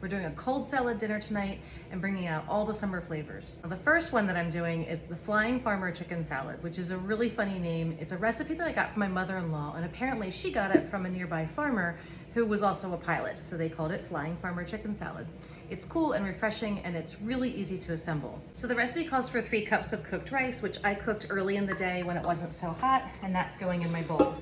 We're doing a cold salad dinner tonight and bringing out all the summer flavors. Now, the first one that I'm doing is the Flying Farmer Chicken Salad, which is a really funny name. It's a recipe that I got from my mother-in-law, and apparently she got it from a nearby farmer who was also a pilot, so they called it Flying Farmer Chicken Salad. It's cool and refreshing, and it's really easy to assemble. So the recipe calls for 3 cups of cooked rice, which I cooked early in the day when it wasn't so hot, and that's going in my bowl.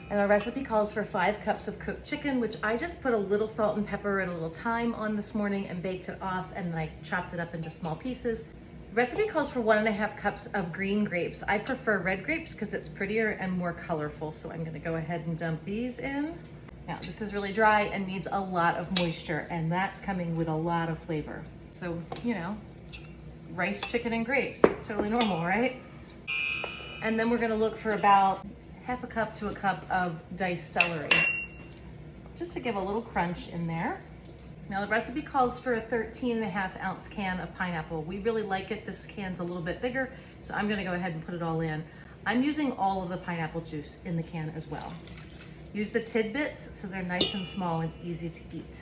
And the recipe calls for 5 cups of cooked chicken, which I just put a little salt and pepper and a little thyme on this morning and baked it off, and then I chopped it up into small pieces. The recipe calls for 1.5 cups of green grapes. I prefer red grapes because it's prettier and more colorful, so I'm gonna go ahead and dump these in. Now, this is really dry and needs a lot of moisture, and that's coming with a lot of flavor. So, you know, rice, chicken, and grapes, totally normal, right? And then we're gonna look for about 1/2 cup to 1 cup of diced celery, just to give a little crunch in there. Now the recipe calls for a 13.5 ounce can of pineapple. We really like it. This can's a little bit bigger, so I'm gonna go ahead and put it all in. I'm using all of the pineapple juice in the can as well. Use the tidbits so they're nice and small and easy to eat.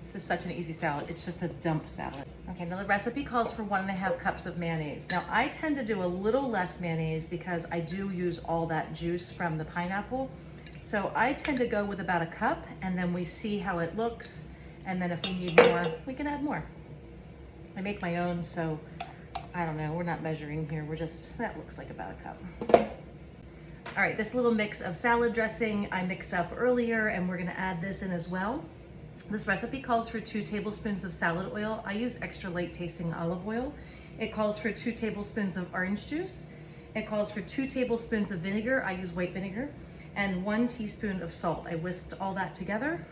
This is such an easy salad. It's just a dump salad. Okay, now the recipe calls for 1.5 cups of mayonnaise. Now I tend to do a little less mayonnaise because I do use all that juice from the pineapple. So I tend to go with about 1 cup, and then we see how it looks. And then if we need more, we can add more. I make my own, so I don't know, we're not measuring here. That looks like about 1 cup. All right, this little mix of salad dressing I mixed up earlier, and we're gonna add this in as well. This recipe calls for 2 tablespoons of salad oil. I use extra light tasting olive oil. It calls for 2 tablespoons of orange juice. It calls for 2 tablespoons of vinegar. I use white vinegar, and 1 teaspoon of salt. I whisked all that together,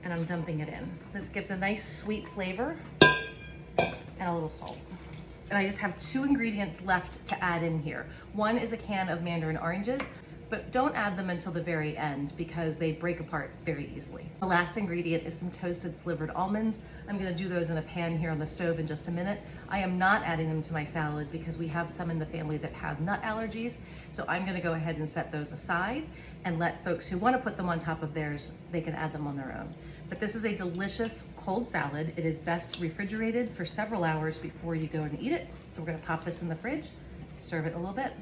and I'm dumping it in. This gives a nice sweet flavor and a little salt. And I just have 2 ingredients left to add in here. One is a can of mandarin oranges, but don't add them until the very end because they break apart very easily. The last ingredient is some toasted slivered almonds. I'm gonna do those in a pan here on the stove in just a minute. I am not adding them to my salad because we have some in the family that have nut allergies, so I'm gonna go ahead and set those aside and let folks who wanna put them on top of theirs, they can add them on their own. But this is a delicious cold salad. It is best refrigerated for several hours before you go and eat it. So we're gonna pop this in the fridge, serve it a little bit.